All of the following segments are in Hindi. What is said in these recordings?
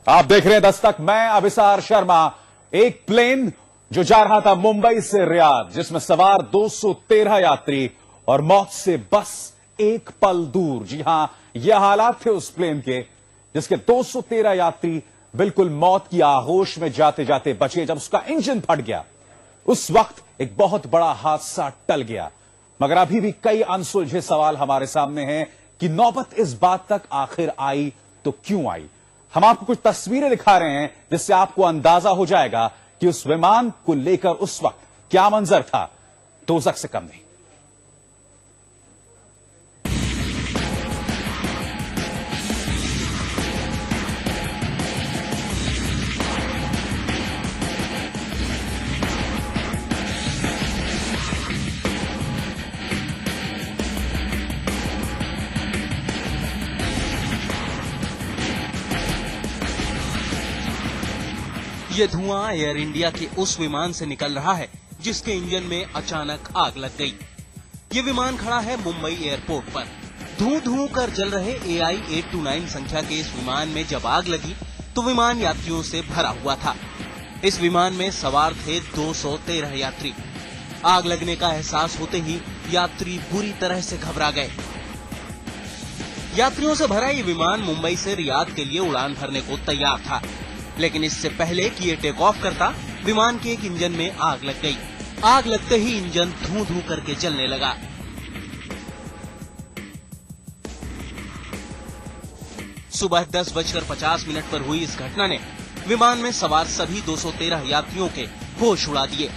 आप देख रहे हैं दस्तक, मैं अभिसार शर्मा। एक प्लेन जो जा रहा था मुंबई से रियाद, जिसमें सवार 213 यात्री और मौत से बस एक पल दूर। जी हां, यह हालात थे उस प्लेन के जिसके 213 यात्री बिल्कुल मौत की आगोश में जाते जाते बचे जब उसका इंजन फट गया। उस वक्त एक बहुत बड़ा हादसा टल गया। मगर अभी भी कई अनसुलझे सवाल हमारे सामने हैं कि नौबत इस बात तक आखिर आई तो क्यों आई। हम आपको कुछ तस्वीरें दिखा रहे हैं जिससे आपको अंदाजा हो जाएगा कि उस विमान को लेकर उस वक्त क्या मंजर था। दोज़ख से कम नहीं। ये धुआं एयर इंडिया के उस विमान से निकल रहा है जिसके इंजन में अचानक आग लग गई। ये विमान खड़ा है मुंबई एयरपोर्ट पर। धू धू कर जल रहे AI 829 संख्या के इस विमान में जब आग लगी तो विमान यात्रियों से भरा हुआ था। इस विमान में सवार थे 213 यात्री। आग लगने का एहसास होते ही यात्री बुरी तरह से घबरा गए। यात्रियों से भरा ये विमान मुंबई से रियाद के लिए उड़ान भरने को तैयार था, लेकिन इससे पहले कि ये टेक ऑफ करता, विमान के एक इंजन में आग लग गई। आग लगते ही इंजन धू धू करके जलने लगा। सुबह 10:50 पर हुई इस घटना ने विमान में सवार सभी 213 यात्रियों के होश उड़ा दिए।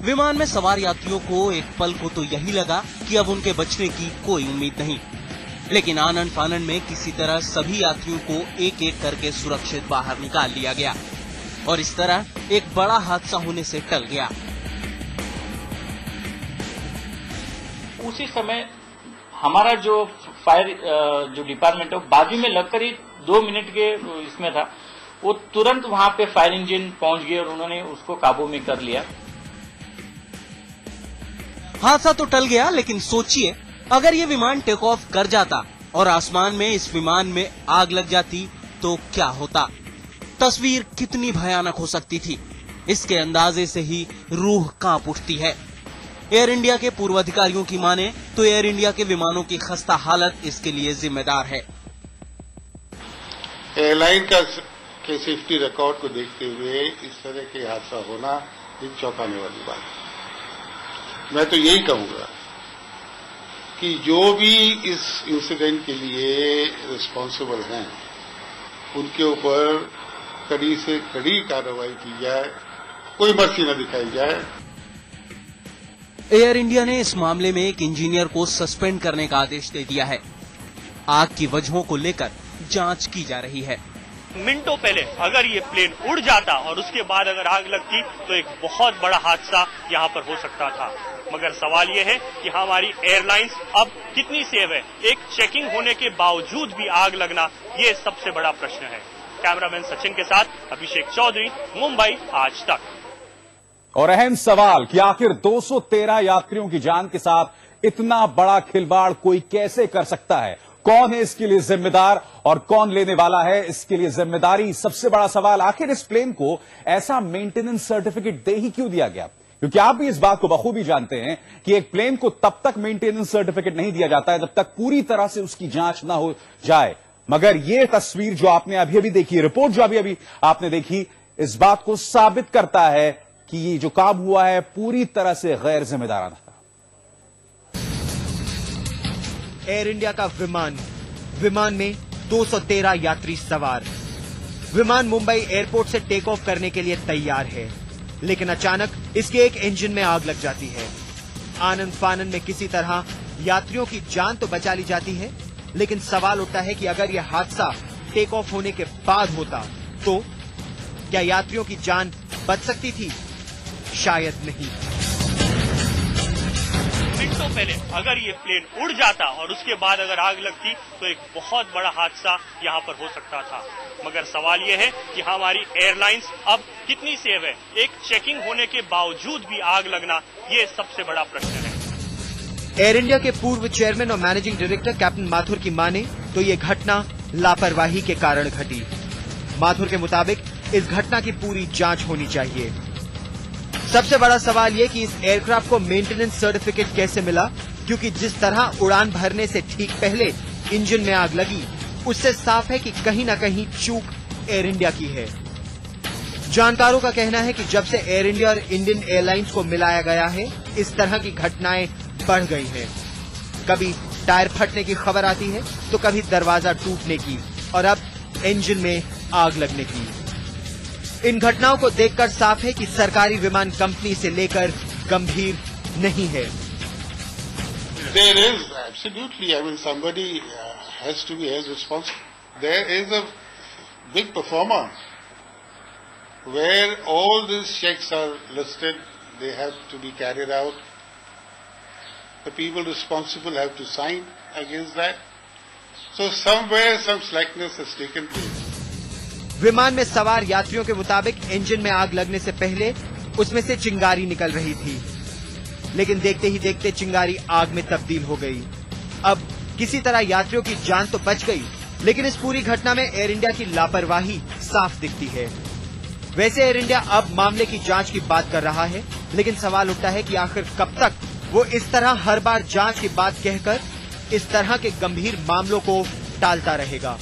विमान में सवार यात्रियों को एक पल को तो यही लगा कि अब उनके बचने की कोई उम्मीद नहीं, लेकिन आनन फानन में किसी तरह सभी यात्रियों को एक एक करके सुरक्षित बाहर निकाल लिया गया और इस तरह एक बड़ा हादसा होने से टल गया। उसी समय हमारा जो फायर जो डिपार्टमेंट है बाजू में लगकर ही 2 मिनट के इसमें था, वो तुरंत वहां पे फायर इंजन पहुंच गए और उन्होंने उसको काबू में कर लिया। हादसा तो टल गया, लेकिन सोचिए अगर ये विमान टेक ऑफ कर जाता और आसमान में इस विमान में आग लग जाती तो क्या होता। तस्वीर कितनी भयानक हो सकती थी, इसके अंदाजे से ही रूह कांप उठती है। एयर इंडिया के पूर्व अधिकारियों की माने तो एयर इंडिया के विमानों की खस्ता हालत इसके लिए जिम्मेदार है। एयरलाइन के सेफ्टी रिकॉर्ड को देखते हुए इस तरह के हादसा होना एक चौंकाने वाली बात है। मैं तो यही कहूंगा कि जो भी इस इंसिडेंट के लिए रिस्पॉन्सिबल हैं, उनके ऊपर कड़ी से कड़ी कार्रवाई की जाए, कोई मर्जी न दिखाई जाए। एयर इंडिया ने इस मामले में एक इंजीनियर को सस्पेंड करने का आदेश दे दिया है। आग की वजहों को लेकर जांच की जा रही है। मिनटों पहले अगर ये प्लेन उड़ जाता और उसके बाद अगर आग लगती तो एक बहुत बड़ा हादसा यहाँ पर हो सकता था। मगर सवाल ये है कि हमारी एयरलाइंस अब कितनी सेफ है। एक चेकिंग होने के बावजूद भी आग लगना, ये सबसे बड़ा प्रश्न है। कैमरामैन सचिन के साथ अभिषेक चौधरी, मुंबई, आज तक। और अहम सवाल कि आखिर 213 यात्रियों की जान के साथ इतना बड़ा खिलवाड़ कोई कैसे कर सकता है। कौन है इसके लिए जिम्मेदार और कौन लेने वाला है इसके लिए जिम्मेदारी। सबसे बड़ा सवाल, आखिर इस प्लेन को ऐसा मेंटेनेंस सर्टिफिकेट दे ही क्यों दिया गया। क्योंकि आप भी इस बात को बखूबी जानते हैं कि एक प्लेन को तब तक मेंटेनेंस सर्टिफिकेट नहीं दिया जाता है जब तक पूरी तरह से उसकी जांच ना हो जाए। मगर यह तस्वीर जो आपने अभी अभी देखी, रिपोर्ट जो अभी अभी आपने देखी, इस बात को साबित करता है कि ये जो काम हुआ है पूरी तरह से गैर जिम्मेदाराना था। एयर इंडिया का विमान में 213 यात्री सवार। विमान मुंबई एयरपोर्ट से टेक ऑफ करने के लिए तैयार है, लेकिन अचानक इसके एक इंजन में आग लग जाती है। आनंद फानन में किसी तरह यात्रियों की जान तो बचा ली जाती है, लेकिन सवाल उठता है कि अगर यह हादसा टेक ऑफ होने के बाद होता तो क्या यात्रियों की जान बच सकती थी? शायद नहीं। मिनटों पहले अगर ये प्लेन उड़ जाता और उसके बाद अगर आग लगती तो एक बहुत बड़ा हादसा यहाँ पर हो सकता था। मगर सवाल ये है कि हमारी एयरलाइंस अब कितनी सेफ है। एक चेकिंग होने के बावजूद भी आग लगना, ये सबसे बड़ा प्रश्न है। एयर इंडिया के पूर्व चेयरमैन और मैनेजिंग डायरेक्टर कैप्टन माथुर की माने तो ये घटना लापरवाही के कारण घटी। माथुर के मुताबिक इस घटना की पूरी जांच होनी चाहिए। सबसे बड़ा सवाल ये कि इस एयरक्राफ्ट को मेंटेनेंस सर्टिफिकेट कैसे मिला, क्योंकि जिस तरह उड़ान भरने से ठीक पहले इंजन में आग लगी, उससे साफ है कि कहीं न कहीं चूक एयर इंडिया की है। जानकारों का कहना है कि जब से एयर इंडिया और इंडियन एयरलाइंस को मिलाया गया है, इस तरह की घटनाएं बढ़ गई हैं। कभी टायर फटने की खबर आती है तो कभी दरवाजा टूटने की और अब इंजन में आग लगने की। इन घटनाओं को देखकर साफ है कि सरकारी विमान कंपनी से लेकर गंभीर नहीं है। There is absolutely, I mean, somebody has to be held responsible. There is a big performer where all these checks are listed, they have to be carried out. The people responsible have to sign against that. So somewhere some slackness has taken place. विमान में सवार यात्रियों के मुताबिक इंजन में आग लगने से पहले उसमें से चिंगारी निकल रही थी, लेकिन देखते ही देखते चिंगारी आग में तब्दील हो गई। अब किसी तरह यात्रियों की जान तो बच गई, लेकिन इस पूरी घटना में एयर इंडिया की लापरवाही साफ दिखती है। वैसे एयर इंडिया अब मामले की जांच की बात कर रहा है, लेकिन सवाल उठता है कि आखिर कब तक वो इस तरह हर बार जांच की बात कहकर इस तरह के गंभीर मामलों को टालता रहेगा।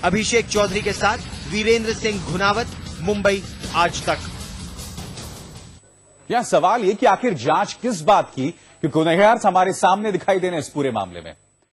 अभिषेक चौधरी के साथ वीरेंद्र सिंह घुनावत, मुंबई आज तक। यह सवाल ये कि आखिर जांच किस बात की, कि गुनहगार हमारे सामने दिखाई देने इस पूरे मामले में।